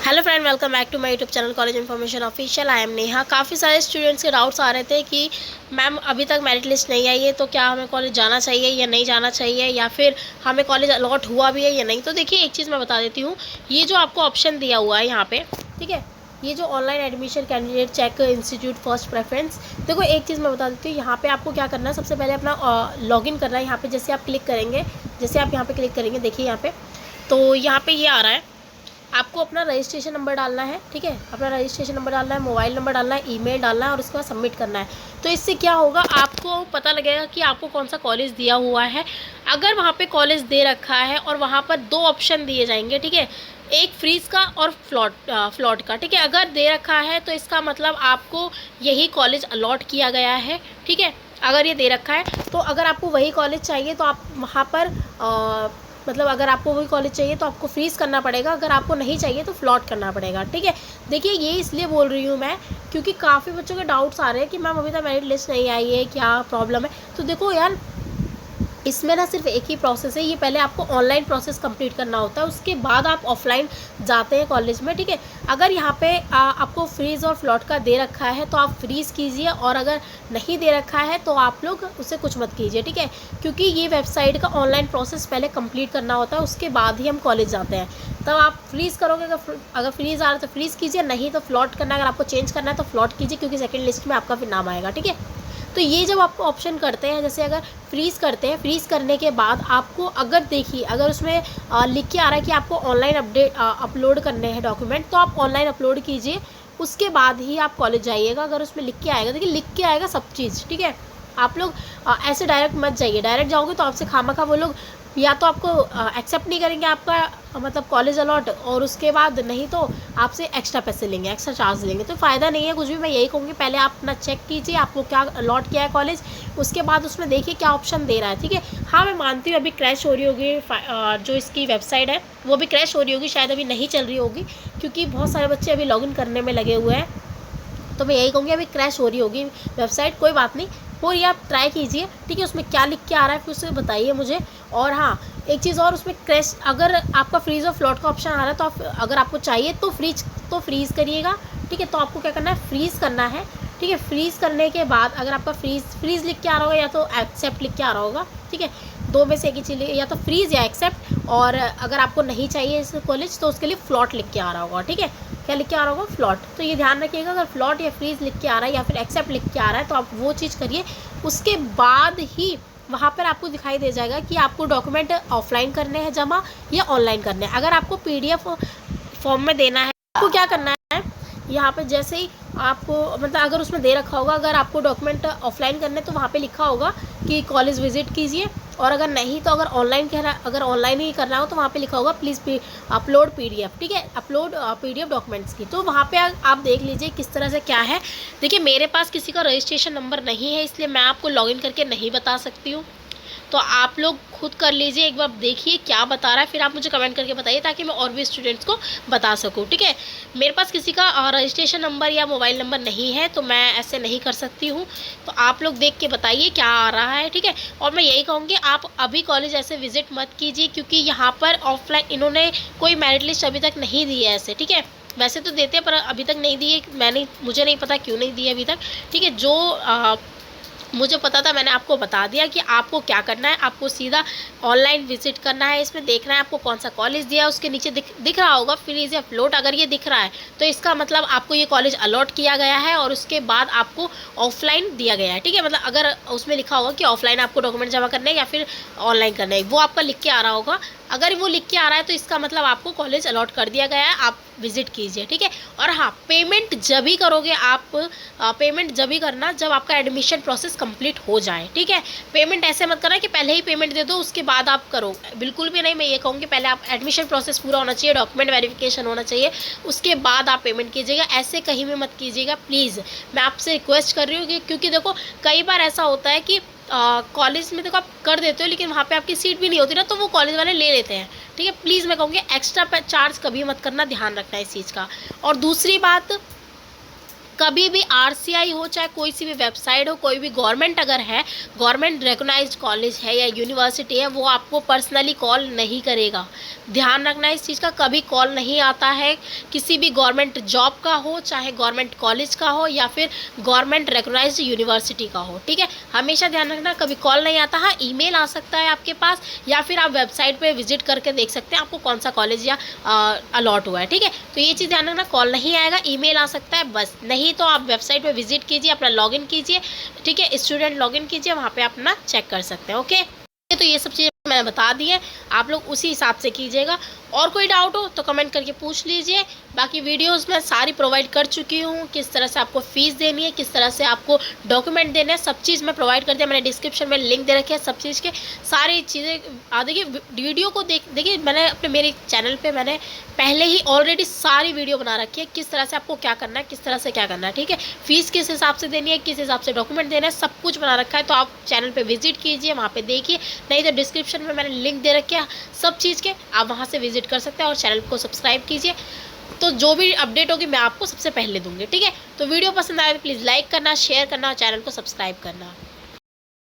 Hello friend, welcome back to my YouTube channel college information official. I am Neha. काफ़ी सारे students के doubts आ रहे थे कि मैम अभी तक मेरिट लिस्ट नहीं आई है, तो क्या हमें कॉलेज जाना चाहिए या नहीं जाना चाहिए, या फिर हमें कॉलेज अलॉट हुआ भी है या नहीं। तो देखिए, एक चीज़ मैं बता देती हूँ। ये जो आपको ऑप्शन दिया हुआ है यहाँ पे, ठीक है, ये जो online admission candidate check institute first preference, देखो एक चीज़ मैं बता देती हूँ। यहाँ पे आपको क्या करना है, सबसे पहले अपना लॉगिन करना है। यहाँ पे जैसे आप क्लिक करेंगे, जैसे आप यहाँ पे क्लिक करेंगे, देखिए यहाँ पे, तो यहाँ पे ये आ रहा है, आपको अपना रजिस्ट्रेशन नंबर डालना है, ठीक है, अपना रजिस्ट्रेशन नंबर डालना है, मोबाइल नंबर डालना है, ईमेल डालना है और उसके बाद सबमिट करना है। तो इससे क्या होगा, आपको पता लगेगा कि आपको कौन सा कॉलेज दिया हुआ है। अगर वहाँ पे कॉलेज दे रखा है और वहाँ पर दो ऑप्शन दिए जाएंगे, ठीक है, एक फ्रीज का और फ्लॉट का, ठीक है। अगर दे रखा है तो इसका मतलब आपको यही कॉलेज अलॉट किया गया है, ठीक है। अगर ये दे रखा है तो अगर आपको वही कॉलेज चाहिए तो आप वहाँ पर मतलब अगर आपको वही कॉलेज चाहिए तो आपको फ्रीज़ करना पड़ेगा, अगर आपको नहीं चाहिए तो फ्लॉट करना पड़ेगा, ठीक है। देखिए, ये इसलिए बोल रही हूँ मैं क्योंकि काफ़ी बच्चों के डाउट्स आ रहे हैं कि मैम अभी तक मेरिट लिस्ट नहीं आई है, क्या प्रॉब्लम है। तो देखो यार, इसमें ना सिर्फ एक ही प्रोसेस है। ये पहले आपको ऑनलाइन प्रोसेस कंप्लीट करना होता है, उसके बाद आप ऑफलाइन जाते हैं कॉलेज में, ठीक है। अगर यहाँ पे आपको फ्रीज़ और फ्लॉट का दे रखा है तो आप फ्रीज़ कीजिए, और अगर नहीं दे रखा है तो आप लोग उससे कुछ मत कीजिए, ठीक है। क्योंकि ये वेबसाइट का ऑनलाइन प्रोसेस पहले कंप्लीट करना होता है, उसके बाद ही हम कॉलेज जाते हैं। तब आप फ्रीज़ करोगे, अगर फ्रीज़ आ रहा है तो फ्रीज़ कीजिए, नहीं तो फ्लॉट करना है। अगर आपको चेंज करना है तो फ्लॉट कीजिए, क्योंकि सेकेंड लिस्ट में आपका फिर नाम आएगा, ठीक है। तो ये जब आपको ऑप्शन करते हैं, जैसे अगर फ्रीज़ करते हैं, फ्रीज़ करने के बाद आपको अगर देखिए, अगर उसमें लिख के आ रहा है कि आपको ऑनलाइन अपलोड करने हैं डॉक्यूमेंट, तो आप ऑनलाइन अपलोड कीजिए, उसके बाद ही आप कॉलेज जाइएगा। अगर उसमें लिख के आएगा, देखिए लिख के आएगा सब चीज़, ठीक है। आप लोग ऐसे डायरेक्ट मत जाइए। डायरेक्ट जाओगे तो आपसे खामखा वो लोग या तो आपको एक्सेप्ट नहीं करेंगे आपका मतलब कॉलेज अलॉट, और उसके बाद नहीं तो आपसे एक्स्ट्रा पैसे लेंगे, एक्स्ट्रा चार्ज लेंगे। तो फ़ायदा नहीं है कुछ भी। मैं यही कहूँगी, पहले आप अपना चेक कीजिए आपको क्या अलॉट किया है कॉलेज, उसके बाद उसमें देखिए क्या ऑप्शन दे रहा है, ठीक है। हाँ, मैं मानती हूँ अभी क्रैश हो रही होगी, जो इसकी वेबसाइट है वो भी क्रैश हो रही होगी, शायद अभी नहीं चल रही होगी, क्योंकि बहुत सारे बच्चे अभी लॉगिन करने में लगे हुए हैं। तो मैं यही कहूँगी अभी क्रैश हो रही होगी वेबसाइट, कोई बात नहीं, हो रही है, आप ट्राई कीजिए, ठीक है। उसमें क्या लिख के आ रहा है फिर उसे बताइए मुझे। और हाँ, एक चीज़ और, उसमें क्रैश अगर आपका फ्रीज़ और फ्लॉट का ऑप्शन आ रहा है तो आप, अगर आपको चाहिए तो फ्रीज़ करिएगा, ठीक है। तो आपको क्या करना है, फ्रीज़ करना है, ठीक है। फ्रीज़ करने के बाद अगर आपका फ्रीज़ लिख के आ रहा होगा या तो एक्सेप्ट लिख के आ रहा होगा, ठीक है, दो में से एक ही चीज़, या तो फ्रीज़ या एक्सेप्ट। और अगर आपको नहीं चाहिए इस कॉलेज तो उसके लिए फ्लॉट लिख के आ रहा होगा, ठीक है। क्या लिख के आ रहा होगा, फ्लॉट। तो ये ध्यान रखिएगा, अगर फ्लॉट या फ्रीज़ लिख के आ रहा है या फिर एक्सेप्ट लिख के आ रहा है तो आप वो चीज़ करिए। उसके बाद ही वहाँ पर आपको दिखाई दे जाएगा कि आपको डॉक्यूमेंट ऑफलाइन करने हैं जमा या ऑनलाइन करने हैं। अगर आपको PDF फॉर्म में देना है, आपको क्या करना है, यहाँ पे जैसे ही आपको मतलब अगर उसमें दे रखा होगा, अगर आपको डॉक्यूमेंट ऑफलाइन करने तो वहाँ पे लिखा होगा कि कॉलेज विजिट कीजिए, और अगर नहीं तो अगर ऑनलाइन कहना, अगर ऑनलाइन ही करना हो तो वहाँ पे लिखा होगा प्लीज़ अपलोड PDF, ठीक है, अपलोड PDF डॉक्यूमेंट्स की। तो वहाँ पे आप देख लीजिए किस तरह से क्या है। देखिए, मेरे पास किसी का रजिस्ट्रेशन नंबर नहीं है, इसलिए मैं आपको लॉगिन करके नहीं बता सकती हूँ। तो आप लोग खुद कर लीजिए, एक बार देखिए क्या बता रहा है, फिर आप मुझे कमेंट करके बताइए ताकि मैं और भी स्टूडेंट्स को बता सकूं, ठीक है। मेरे पास किसी का रजिस्ट्रेशन नंबर या मोबाइल नंबर नहीं है, तो मैं ऐसे नहीं कर सकती हूँ। तो आप लोग देख के बताइए क्या आ रहा है, ठीक है। और मैं यही कहूँगी, आप अभी कॉलेज ऐसे विजिट मत कीजिए, क्योंकि यहाँ पर ऑफलाइन इन्होंने कोई मेरिट लिस्ट अभी तक नहीं दी है ऐसे, ठीक है। वैसे तो देते हैं पर अभी तक नहीं दी है, मुझे नहीं पता क्यों नहीं दी है अभी तक, ठीक है। जो मुझे पता था मैंने आपको बता दिया कि आपको क्या करना है। आपको सीधा ऑनलाइन विजिट करना है, इसमें देखना है आपको कौन सा कॉलेज दिया है, उसके नीचे दिख रहा होगा फ्रीज या फ्लोट। अगर ये दिख रहा है तो इसका मतलब आपको ये कॉलेज अलॉट किया गया है, और उसके बाद आपको ऑफलाइन दिया गया है, ठीक है। मतलब अगर उसमें लिखा होगा कि ऑफलाइन आपको डॉक्यूमेंट जमा करने हैं या फिर ऑनलाइन करना है, वो आपका लिख के आ रहा होगा। अगर वो लिख के आ रहा है तो इसका मतलब आपको कॉलेज अलॉट कर दिया गया है, आप विजिट कीजिए, ठीक है। और हाँ, पेमेंट जब ही करोगे आप, पेमेंट जब ही करना जब आपका एडमिशन प्रोसेस कंप्लीट हो जाए, ठीक है। पेमेंट ऐसे मत करना कि पहले ही पेमेंट दे दो उसके बाद आप करो, बिल्कुल भी नहीं। मैं ये कहूँगी पहले आप एडमिशन प्रोसेस पूरा होना चाहिए, डॉक्यूमेंट वेरिफिकेशन होना चाहिए, उसके बाद आप पेमेंट कीजिएगा। ऐसे कहीं भी मत कीजिएगा प्लीज़, मैं आपसे रिक्वेस्ट कर रही हूँ क्योंकि देखो कई बार ऐसा होता है कि कॉलेज में देखो आप कर देते हो लेकिन वहाँ पे आपकी सीट भी नहीं होती ना, तो वो कॉलेज वाले ले लेते हैं, ठीक है। प्लीज़ मैं कहूँगी एक्स्ट्रा चार्ज कभी मत करना, ध्यान रखना इस चीज़ का। और दूसरी बात, कभी भी आरसीआई हो, चाहे कोई सी भी वेबसाइट हो, कोई भी गवर्नमेंट अगर है, गवर्नमेंट रिकॉग्नाइज्ड कॉलेज है या यूनिवर्सिटी है, वो आपको पर्सनली कॉल नहीं करेगा। ध्यान रखना इस चीज़ का, कभी कॉल नहीं आता है। किसी भी गवर्नमेंट जॉब का हो, चाहे गवर्नमेंट कॉलेज का हो या फिर गवर्नमेंट रिकॉग्नाइज्ड यूनिवर्सिटी का हो, ठीक है। हमेशा ध्यान रखना, कभी कॉल नहीं आता। हाँ, ईमेल आ सकता है आपके पास, या फिर आप वेबसाइट पे विजिट करके देख सकते हैं आपको कौन सा कॉलेज या अलॉट हुआ है, ठीक है। तो ये चीज़ ध्यान रखना, कॉल नहीं आएगा, ईमेल आ सकता है बस। नहीं तो आप वेबसाइट पे विजिट कीजिए, अपना लॉगिन कीजिए, ठीक है, स्टूडेंट लॉगिन कीजिए, वहाँ पे अपना चेक कर सकते हैं। ओके, तो ये सब चीज़ें मैंने बता दी है, आप लोग उसी हिसाब से कीजिएगा। और कोई डाउट हो तो कमेंट करके पूछ लीजिए। बाकी वीडियोस मैं सारी प्रोवाइड कर चुकी हूँ, किस तरह से आपको फ़ीस देनी है, किस तरह से आपको डॉक्यूमेंट देने हैं, सब चीज़ मैं प्रोवाइड कर दिया। मैंने डिस्क्रिप्शन में लिंक दे रखे हैं सब चीज़ के, सारी चीज़ें। देखिए वीडियो को देखिए, मैंने अपने मेरे चैनल पे मैंने पहले ही ऑलरेडी सारी वीडियो बना रखी है, किस तरह से आपको क्या करना है, किस तरह से क्या करना है, ठीक है। फ़ीस किस हिसाब से देनी है, किस हिसाब से डॉक्यूमेंट देना है, सब कुछ बना रखा है। तो आप चैनल पर विजिट कीजिए, वहाँ पर देखिए, नहीं तो डिस्क्रिप्शन में मैंने लिंक दे रखे हैं सब चीज़ के, आप वहाँ से विजिट कर सकते हैं। और चैनल को सब्सक्राइब कीजिए, तो जो भी अपडेट होगी मैं आपको सबसे पहले दूंगी, ठीक है। तो वीडियो पसंद आए तो प्लीज़ लाइक करना, शेयर करना और चैनल को सब्सक्राइब करना।